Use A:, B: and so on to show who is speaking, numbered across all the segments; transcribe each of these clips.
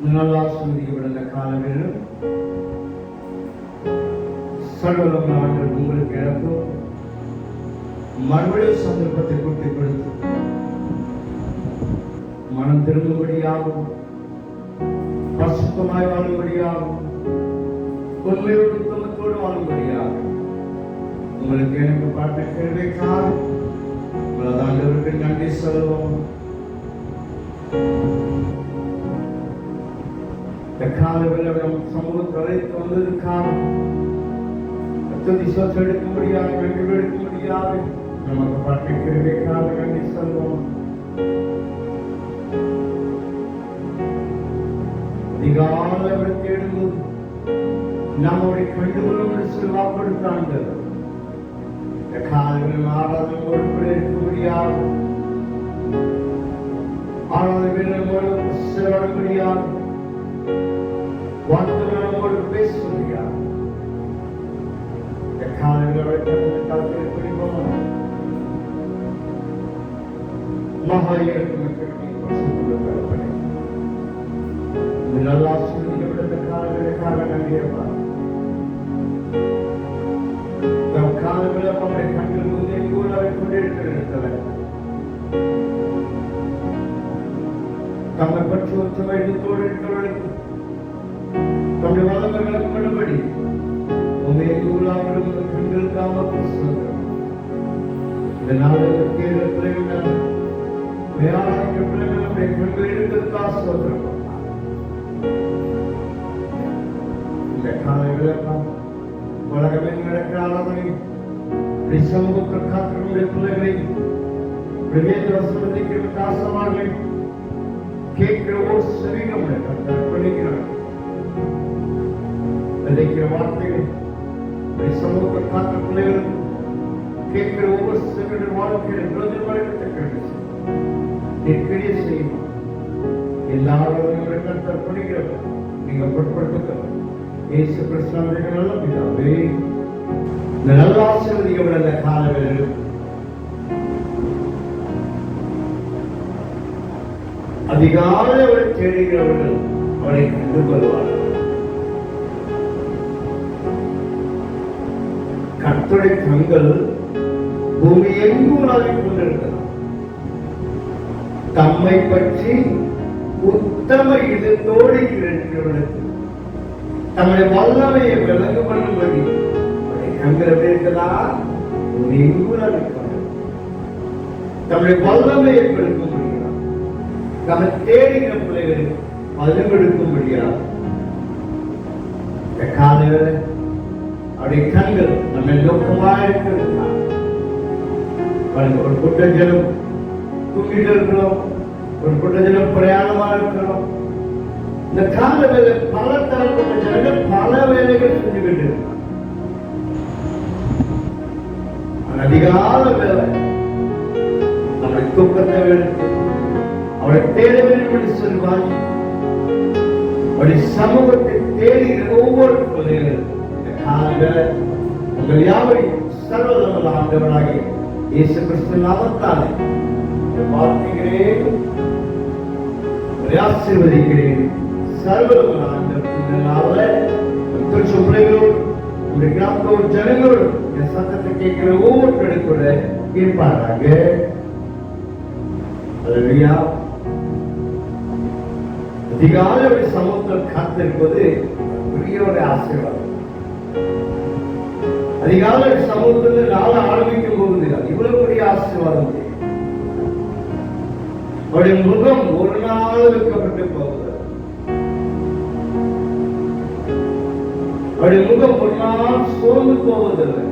A: நல்லா சொல்லிவிடுந்த காலவில் சகலம் ஆண்டு உங்களுக்கு இழக்கும் மறுபடியும் சந்தர்ப்பத்தை கூட்டி கொடுத்து மனம் திரும்பும்படியாகும், பரிசுத்தமாய் வாழும்படியாகும், உண்மையோடு உத்தமத்தோடு வாழும்படியாகும் உங்களுக்கு எனக்கு பாட்டு கேள்விக்காக உங்களது ஆண்டவருக்கு நன்றி சொல்லுவோம். இந்த காலவில் நம் சமூகத்தை அழைத்து வந்ததுக்காக எடுக்க முடியாது, நன்றி எடுக்க முடியாது. நமக்கு பாட்டு கேள்விக்காக நன்றி சொல்லுவோம். அதிகாலை தேடும்போது நம்முடைய கண்டுகொள்ளும் என்று வாப்படுத்தாங்க. இந்த காலங்களில் ஆராதனையோடு கூட இருக்க முடியாது, ஆராதனையோடு செலவிட முடியாது, வார்த்தைகளோடு பேச முடியாது. இந்த காலங்களில் பிடிப்போம். மகா நல்லா சொல்லிவிடுத்த காலங்களுக்காக நன்றியப்பா. நம் காலங்களை அவருடைய கண்கள் முன்னே கூட கொண்டிருக்கிற தம்மை பற்றி ஒற்றுமை எடுத்தோடு இருக்கிறவர்களுக்கு தம்முடைய வளங்களை கொண்டபடி உண்மையை நூலாவிடும் கண்களுக்காக சொல்கிறோம். இந்த நாளில் பிள்ளைகள் வேளாண் பிள்ளைகளுடைய கண்கள் எடுத்ததற்காக சொல்கிறோம். இந்த காலையில் உலகமே நடக்கிற ஆராதனை சமூகத்தில் காத்திருக்கிற பிள்ளைகளை காசமாக கேட்கிற ஒரு சரீரம் பண்ணிக்கிறார். விதைக்கிற வார்த்தைகள் சமூகத்தில் காத்திர பிள்ளைகளும் கேட்கிற ஒவ்வொரு சரீர வாழ்க்கையில் பிரதிபலிக்கத்தக்கிறது நெருக்கடியை செய்யும். எல்லாரும் பண்ணிக்கிறவர் நீங்க பொருட்படுத்த இயேசு கிறிஸ்துவின் நல்ல பிதாவே, இந்த நல்ல ஆசீர்வதிக்கப்பட்ட இந்த காலங்களில் அதிகாலை அவரை தேடுகிறவர்கள் அவரை கண்டு கொள்வார்கள். கர்த்தருடைய கண்கள் பூமி எங்கும் உலாவிக் கொண்டிருக்கிறார். தம்மை பற்றி உத்தம இதத்தோடு இருக்கிறவர்களுக்கு தம்முடைய வல்லமையை விளங்க பண்ணும்படி கண்கள் இருக்கிறதா தம்முடைய வல்லமையை கொடுக்க முடியாது. தம்மை தேடுகிற பிள்ளைகளுக்கு பதில் கொடுக்க முடியாது. இந்த காலையில் அவருடைய கண்கள் நம்ம நோக்கமாக இருக்கிறதா ஒரு கூட்ட ஜனம் தூங்கிட்டு இருக்கிறோம், ஒரு கூட்ட ஜனம் பிரயாணமாக இருக்கிறோம். இந்த கால வேலை பல தரப்பட்ட ஜனங்கள் பல வேலைகள் செஞ்சுக்கிட்டு அதிகால வேலை அவருடைய தூக்கத்தை எடுத்து அவரை தேட வேண்டும் என்று சொல்வாங்க. அவருடைய சமூகத்தை தேடுகிற ஒவ்வொரு பிள்ளைகளும் இந்த கால வேலை உங்கள் யாவரையும் சர்வதமல ஆண்டவராகிய இயேசு கிறிஸ்து நாமத்தாலே வாழ்த்துகிறேன், ஆசீர்வதிக்கிறேன். சர்வதமல ஆண்டவராகிய பிள்ளைகளோடு உங்களுடைய கிராமத்தோடு ஜனங்களோடு என் சத்தத்தை கேட்கிற ஒவ்வொருத்தரும் கூட இருப்பாராக. அல்லேலூயா. அதிகாலை சமூகத்தில் காத்திருப்பது பெரிய ஒரு ஆசீர்வாதம். அதிகாலை சமூகத்தில் நாள ஆரம்பிக்கும் போது இவ்வளவு பெரிய ஆசீர்வாதம். அவருடைய முகம் ஒரு நாள் வைக்கப்பட்டு போகுது. அவருடைய முகம் ஒரு நாள் சோர்ந்து போவதில்லை.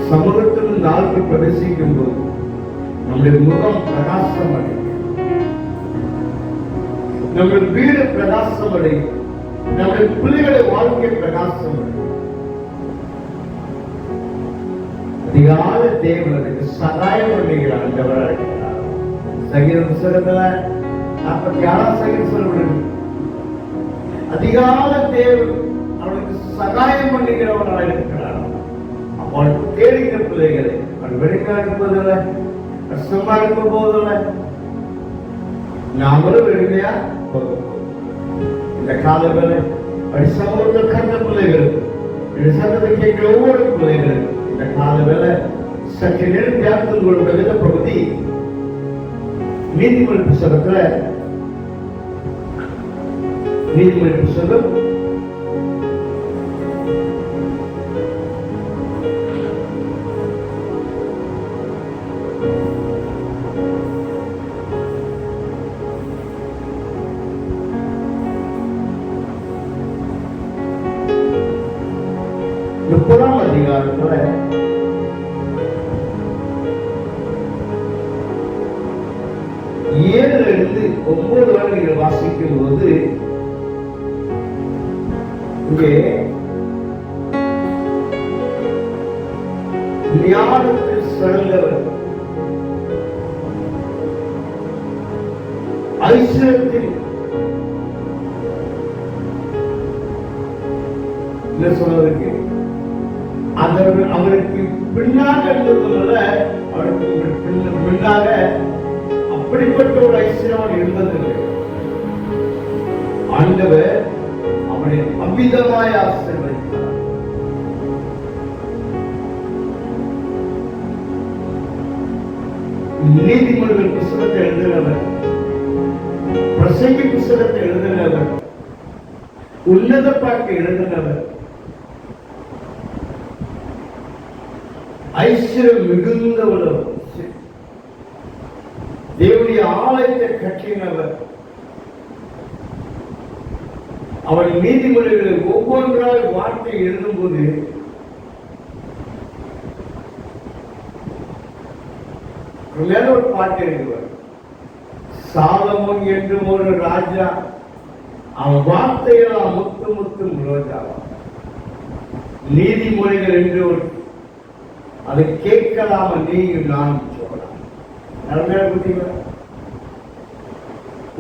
A: சமூகத்தில் நாளுக்கு பிரவேசிக்கும் போது நம்முடைய முகம் பிரகாசம் அடையும், நம்முடைய வீடு பிரகாசம் அடையும், நம்முடைய பிள்ளைகளை வாழ்க்கை பிரகாசம் அடையும். அதிகால தேவனுக்கு சகாயம் பண்ணுகிறார் ஆண்டவராக இருக்கிறார். சங்கீத புத்தகத்துல 46 சங்கீதம் சொல்லப்படுது, அதிகால தேவன் அவனுக்கு சகாயம் பண்ணுகிறவராக இருக்கிறார். அவனுக்கு தேடுகிற பிள்ளைகளை அவன் வெறுக்கா இருப்பதில்லை, கஷ்டமா இருக்க போதில்லை. நாமளும் வெறுமையா போகும். இந்த காலவேளை சமூகத்தில் கண்ட பிள்ளைகள், சத்தத்தை கேட்கிற ஒவ்வொரு பிள்ளைகள் இந்த காலவேளை சற்று நேரம் தியானத்தில் கொண்ட வேத பகுதி நீதிமொழி புத்தகத்துல, நீதிமொழி புத்தகம் 30ஆம் அதிகாரத்துல 7-9 வரை நீங்கள் வாசிக்கும் போது இங்கே ஞானத்தில் சிறந்தவர், ஐஸ்வர்யத்தில் என்ன சொல்றதுக்கு அவருக்கு பின்னாக இருந்ததுனால அவருக்கு பின்னாக அப்படிப்பட்ட ஒரு ஐஸ்வர்யம் இருந்ததில்லை. ஆண்டவர் அவனை அமிதமாய் ஆசீர்வதித்தார். நீதிமொழிகள் புத்தகத்தை எழுதினவர், பிரசங்கி புத்தகத்தை எழுதினவர், உன்னத பாட்டை எழுதினவர், ஐஸ்வர்யம் மிகுந்தவர், தேவனுடைய ஆலயத்தை கட்டினவர். அவர் நீதிமொழிகளை ஒவ்வொன்றால் வார்த்தை எழுதும்போது மேல ஒரு பாட்டு எழுதுவார். சாலமோன் என்றும் ஒரு ராஜா, அவன் வார்த்தையெல்லாம் முத்து முத்தும் ரோஜாவா. நீதிமொழிகள் என்று ஒரு அதை கேட்கலாம நீயும் நான் சொல்லலாம்.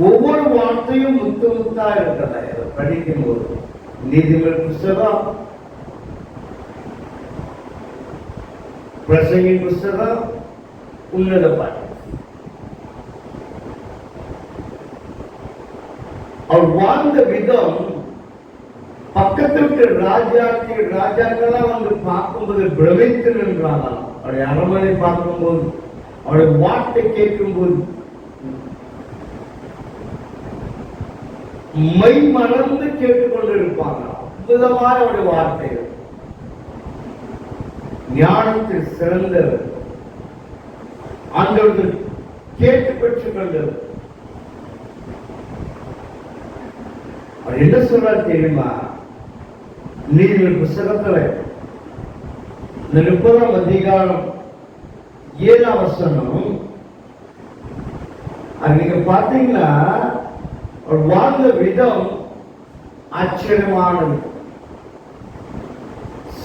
A: ஒவ்வொரு வார்த்தையும் முத்து முத்தா இருக்கிறதா படிக்கும் போது. நீதிமொழி புத்தகம், பிரசங்கி புத்தகம், உன்னத பாட்டு. அவர் வாழ்ந்த விதம் பக்கத்து ராஜாக்கெல்லாம் வந்து பார்க்கும்போது பிரமித்து நின்றாங்களாம். அவருடைய அரண்மனை பார்க்கும்போது, அவருடைய வார்த்தை கேட்கும்போது மை மறந்து கேட்டுக்கொண்டு இருப்பாங்க. அற்புதமான அவருடைய வார்த்தைகள். ஞானத்தில் சிறந்தவர், ஆண்டவர்கள் கேட்டு பெற்றுக் கொண்டவர். அவர் என்ன சொல்றாரு தெரியுமா? நீதிமொழி புத்தகத்துல இந்த 30ஆம் அதிகாரம் 7ஆம் வசனம், அது நீங்க பாத்தீங்கன்னா அவர் வாழ்ந்த விதம் ஆச்சரியமானது.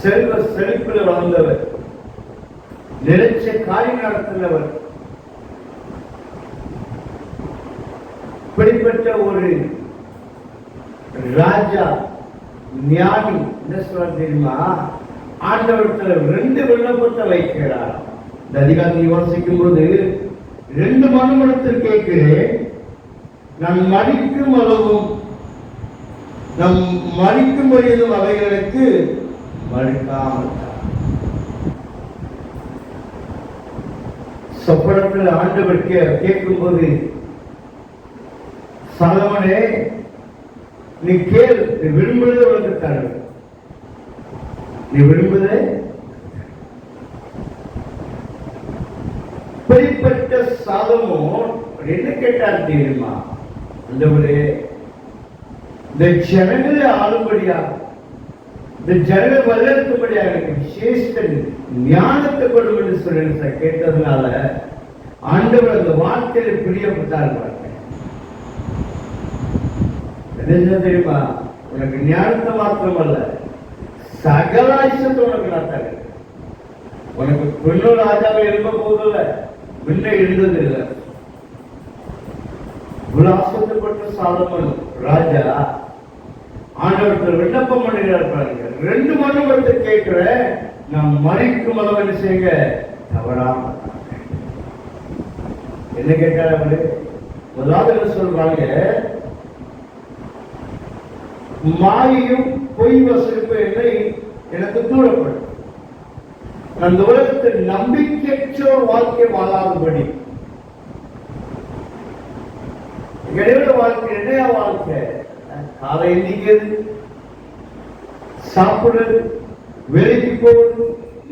A: செல்வ செழிப்பில் வாழ்ந்தவர், நினைச்ச காரியம் நடத்தினவர். இப்படிப்பட்ட ஒரு ராஜா ஞானி என்ன சொல்ற தெரியுமா? ஆண்டவரத்துல 2 விண்ணப்பத்தை வைக்கிறார். இந்த அதிகாரத்தை யோசிக்கும் போது 2 மனுமடத்தில் கேட்கிறேன், நான் மறிக்கும் அளவும் நம் மறிக்கும் வயதும் அவைகளுக்கு மறுக்காமல். சொப்பனத்தில் ஆண்டவர் கேட்கும் போது, சாலமோனே நீ கேள், நீ விரும்புவதை உனக்கு தருவேன், நீ விரும்புவதை. இப்படிப்பட்ட சாலமோன் என்ன கேட்டார் தெரியுமா? ஆண்டவரே, இந்த ஜனங்களை ஆளும்படியாக, இந்த ஜனங்கள் வளர்க்கும்படியாக எனக்கு விசேஷ ஞானத்தை கொள்ளும் என்று சொல்லி கேட்டதுனால ஆண்டவர் அந்த வார்த்தையில பிரியப்பட்டார். என்ன தெரியுமா? உனக்கு ஞானத்தை மாத்திரம் அல்ல, சகல ஐஸ்வர்யத்தை உனக்கு நான் தரேன். உனக்கு பெண்ணோட ராஜாவை எழுப்ப போதில்லை, முன்ன எழுந்ததில்லை. ஆசைப்பட்ட சாலமோன் ராஜா ஆண்டவர்கள் விண்ணப்பம் பண்ணுகிறார். 2 மனுமத்தை கேட்கிற, நான் மறிக்கும் அளவு என்ன செய்யுங்க தவறாம. என்ன கேட்டார் அவரு? முதலாவது என்ன சொல்றாங்க, மாயையும் பொய் வசனிப்பு என்னை எனக்கு தூரப்படும். அந்த உலகத்தில் நம்பிக்கையற்ற வாழ்க்கை வாழாதபடி. இடையோட வாழ்க்கை என்னையா வாழ்க்கை? காலை எண்ணிக்கிறது, சாப்பிடுறது, வேலைக்கு போவது,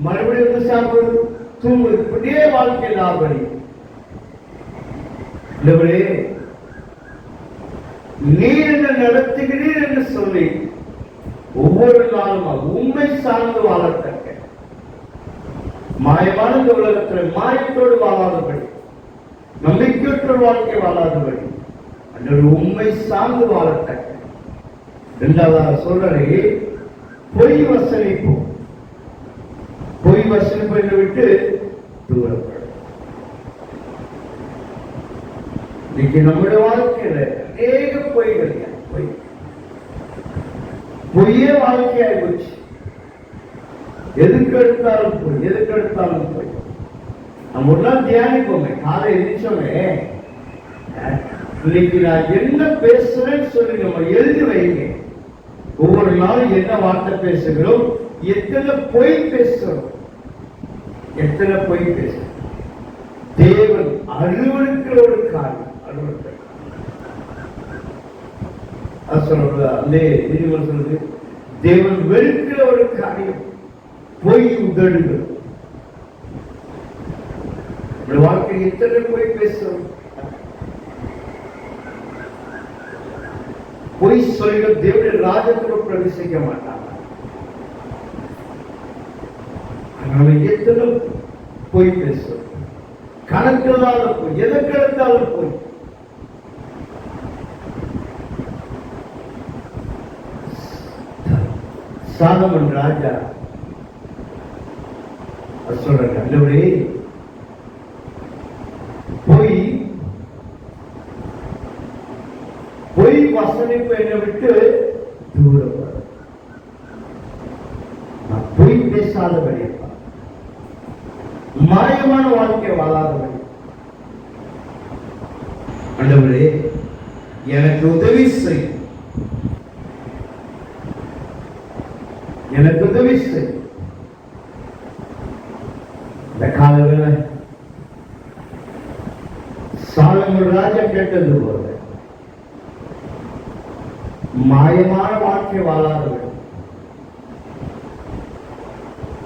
A: மறுபடியும் வந்து சாப்பிடுறது, தூங்குவது, இப்படியே வாழ்க்கை இல்லாதபடி. நீர் என்ன நடத்துகிறீர் என்று சொல்லி ஒவ்வொரு நாளும் உண்மை சார்ந்து வாழத்தக்க, மாயமான இந்த உலகத்தில் மாயத்தோடு வாழாதபடி, நம்பிக்கையற்ற வாழ்க்கை வாழாதபடி, அந்த உண்மை சார்ந்து வாழத்தக்க. இரண்டாவது சொல்றே பொய் வசனிப்பு. பொய் வசனிப்பு என்று விட்டு தூரப்படும். இன்னைக்கு நம்முடைய வாழ்க்கையில அநேக பொய்கள், பொய்யே வாழ்க்கையாய் போச்சு. எதுக்கு எடுத்தாலும் போய், எதுக்கு எடுத்தாலும் போய். நம்ம ஒரு நாள் தியானிப்போமே, காலை எழுதிச்சோமே, இன்னைக்கு நான் என்ன பேசுறேன்னு சொல்லி நம்ம எழுதி வைங்க. ஒவ்வொரு நாளும் என்ன வார்த்தை பேசுகிறோம், எத்தனை பொய் பேசுறோம், எத்தனை பொய் பேசுறோம். தேவன் அருவருக்கிற ஒரு காரியம், சொல்றது தேவன் வெறுக்கிற ஒரு காரியம் பொய் உதடுகள். வாழ்க்கை எத்தனை பொய் பேசுறோம். பொய் சொல்ல தேவனுடைய ராஜ்யத்தில் பிரவேசிக்க மாட்டாங்க. அதனால எத்தனை பொய் பேசுறோம், கணக்கில்லாத பொய், எதற்கு எடுத்தாலும் பொய். சாலமன் ராஜா சொல்றாங்க, அல்லவரே பொய் பொய் வசனிப்பு என்னை விட்டு தூரப்படும். நான் பொய் பேசாதபடி, மாயமான வாழ்க்கை வாழாதபடி. அல்லவரே எனக்கு உதவி செய், எனக்கு உதவி செய். இந்த காலவேளை சாலமன் ராஜா கேட்டது போல மாயமான வாழ்க்கை வாழாதவர்கள்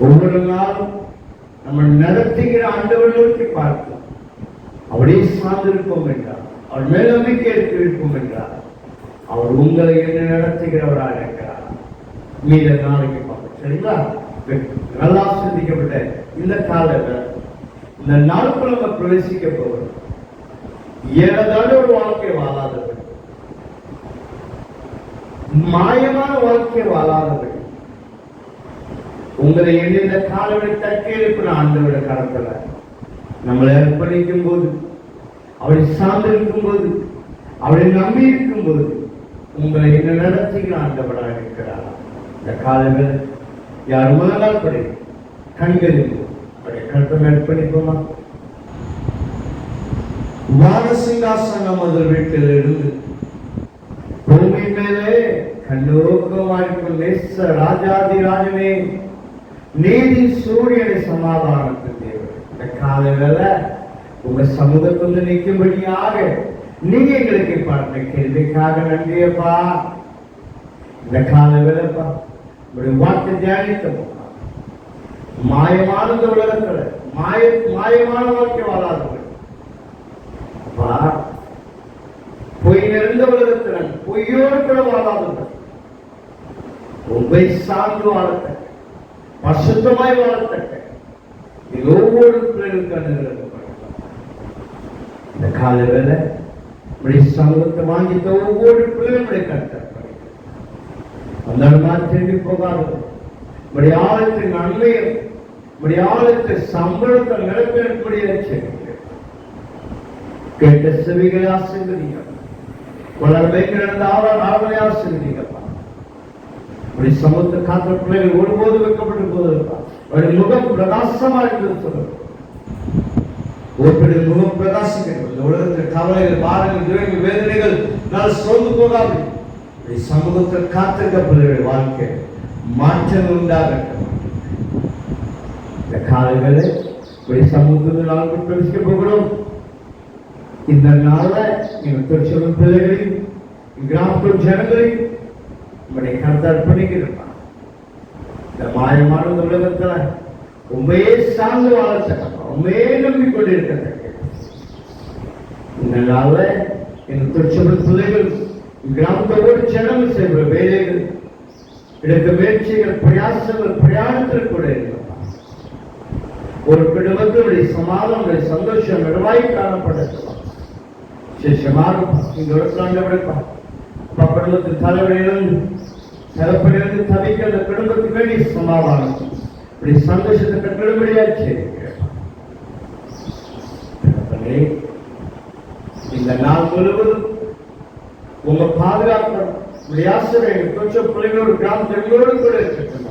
A: ஒவ்வொரு நாளும் நம்ம நடத்துகிற ஆண்டவர் நோக்கி பார்க்கலாம். அவரே சார்ந்திருப்போம் என்றார், அவர் மேல் நம்பிக்கை இருப்போம் என்றார், அவர் உங்களை என்ன நடத்துகிறவராக இருக்கிறார். மீத நாளைக்கு பார்ப்போம், சரிங்களா? நல்லா சிந்திக்கப்பட்ட இந்த காலத்தில் இந்த நாளுக்குள்ள நம்ம பிரவேசிக்க போகிறோம். ஏதாவது ஒரு வாழ்க்கை வாழாதவர்கள், மாயமான வாழ்க்கை வாழாதவர்கள், உங்களை எந்த காலவரை தக்க எழுப்பின ஆண்டவருடைய காலத்துல நம்மளை அர்ப்பணிக்கும் போது, அவரை சார்ந்திருக்கும் போது, அவரை நம்பி இருக்கும் போது உங்களை என்ன நடத்துகிற ஆண்டவராக இருக்கிறார். இந்த காலங்கள் யார் முதலால் படி கண்களில் அவருடைய கருத்தை அர்ப்பணிப்போமா? வானசிங்காசனம் முதல் வீட்டில் இருந்து பூமி மேலே கண்ணோக்கமாயிருக்கும் நேச ராஜாதி ராஜனே, நீதி சூரியனை சமாதானத்து தேவன், இந்த காலையில உங்க சமூகத்தை நிற்கும்படியாக நீங்க எங்களுக்கு பார்த்த கேள்விக்காக நன்றியப்பா. இந்த காலையிலப்பா உங்களுடைய வார்த்தை தியானித்தோம். மாயமான உலகத்துல மாயமான வாழ்க்கை வாழாதவர்கள், பொய் நிறைந்த உலகத்தில் பொய்யோடு கூட வாழாதவர்கள், உண்மை சார்ந்து வாழத்தக்க, பரிசுத்தமாய் வாழத்தக்க ஒவ்வொரு பிள்ளைகளுக்கு இந்த கால வேலை சமூகத்தை வாங்கித்த ஒவ்வொரு பிள்ளைகளுடைய கருத்தை அந்த மாதிரி திரும்பி போகாது. ஆழத்தின் நன்மையும் ஆழத்தை சம்பளத்தை நிரப்பக்கூடிய கேட்ட செவிகளை ஆசீர்வதிங்க, வளர்மை கிடந்த ஆவலை ஆசீர்வதிங்கப்பா. அப்படி சமூகத்தை காத்த பிள்ளைகள் ஒருபோது வைக்கப்பட்டு போவதற்கா அவருடைய முகம் பிரகாசமா இருந்தது சொல்லுங்க. ஒருத்தருடைய முகம் பிரகாசிக்கட்டும். இந்த உலகத்தில் கவலைகள், பாரங்கள், துயரங்கள், வேதனைகள் நான் சோர்ந்து போகாமல் சமூகத்தில் காத்திருக்க பிள்ளைகளுடைய வாழ்க்கை மாற்றம் உண்டாகட்டும். இந்த காலங்களை சமூகத்தில் நாங்கள் பிரவேசிக்க போகிறோம். இந்த நாள எங்கள் திருச்சபை பிள்ளைகளையும் கிராமப்புற ஜனங்களையும் நம்முடைய கருத்தை அர்ப்பணிக்கிறோம். இந்த மாயமான உலகத்துல உண்மையே சார்ந்து வாழத்தக்க, உண்மையே நம்பிக்கொண்டிருக்க இந்த நாள எங்கள் திருச்சபை பிள்ளைகள் கிராமத்தோடு ஜனங்கள் செய்கிற வேலைகள், எடுக்க முயற்சிகள், பிரயாசங்கள், பிரயாணத்தில் கூட இருக்கிறோம். ஒரு குடும்பத்தினுடைய சமாதான சந்தோஷம் நிறைவாய் காணப்பட்டிருக்கலாம். இந்த குடும்பத்தின் தலைவரிலிருந்து தகப்பனிலிருந்து தவிக்க அந்த குடும்பத்துக்கு வேண்டிய சமாதானம் இப்படி சந்தோஷத்தை கட்டும்படியாச்சு. இந்த நாள் முழுவதும் உங்க பாதுகாப்பு பிள்ளைகளோடு கிராமங்களோடு கூட இருக்கட்டும்.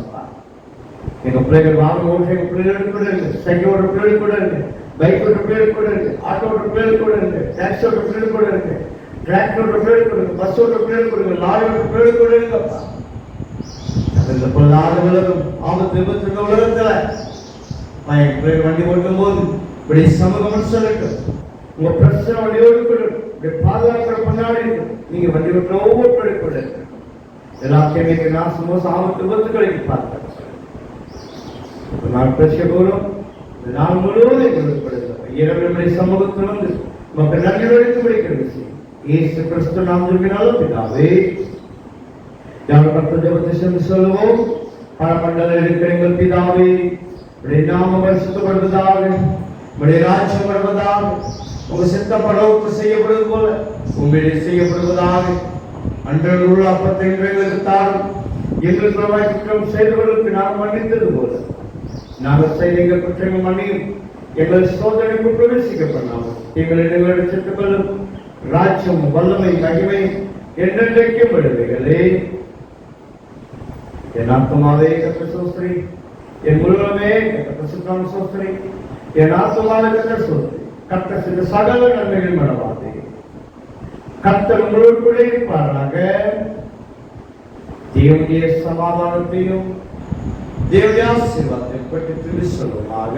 A: எங்க பிள்ளைகள் வாகனம் ஓட்ட எங்க பிள்ளைகளோடு கூட இருக்கு, சைக்கிள் ஓட்ட பிள்ளைகள் கூட இருக்கு, பைக் ஓட்ட பிள்ளைகள் கூட இருக்கு, ஆட்டோ ஓட்ட பிள்ளைகள் கூட இருக்கு, டாக்ஸி ஓட்ட பிள்ளைகள் கூட இருக்கு, டிராக்டர் ஓட்ட பிள்ளைகள் கூட இருக்கு, பஸ் ஓட்ட பிள்ளைகள் கூட இருக்கு, லாரி ஓட்ட பிள்ளைகள் கூட இருக்குப்பா. இந்த பொருளாத உலகம், ஆபத்து விபத்து இந்த உலகத்துல பிள்ளைகள் வண்டி ஓட்டும் போது இப்படி சமூகம் சொல்லட்டும். உங்க பிரச்சனை வண்டியோடு கூட பாதுகாக்கிற முன்னாடி நீங்க வண்டி ஓட்டுற ஒவ்வொரு பிள்ளை கூட இருக்கு. எல்லாத்தையும் நான் சமோசம் ஆபத்து விபத்துக்களை பார்த்தேன். நான் பேச போறோம். இந்த நாள் முழுவதும் இரவு சமூகத்தில் வந்து மக்கள் நன்றி வழித்து பிடிக்கிறது. இயேசு கிறிஸ்து நாமத்தினாலும் பிதாவே ஜபத்தை சொல்லுவோம். பரமண்டல இருக்கிற எங்கள் பிதாவே, உடைய நாமம் பரிசுத்தப்படுவதாக, உடைய ராஜ்யம் வருவதாக, உங்க சித்த பரவுக்கு செய்யப்படுவது போல உண்மையிலே செய்யப்படுவதாக. அன்றைய உள்ள அப்பத்தை எங்களுக்கு தாரும். எங்களுக்கு குற்றம் செய்தவர்களுக்கு நாம் மன்னித்தது போல நாங்கள் செய்த எங்கள் குற்றங்கள் மன்னியும். எங்கள் சோதனைக்கு பிரவேசிக்க பண்ணாமல் எங்களை சித்துக்களும் ராஜ்யம், வல்லமை, மகிமை என்றென்றைக்கும் விடுவீர்களே. என் ஆத்மாவே கர்த்தர் ஸ்தோத்திரி, என் முழுவதுமே கர்த்தர் சுத்தம் ஸ்தோத்திரி, என் ஆத்மாவே கர்த்தர் ஸ்தோத்திரி. கர்த்தர் செய்த சகல நன்மைகள் மறவாதே. கர்த்தர் உங்களுக்குள்ளே இருப்பாராக. தேவனுடைய சமாதானத்தையும் தேவனுடைய ஆசீர்வாதத்தை பற்றி சொல்லமாக.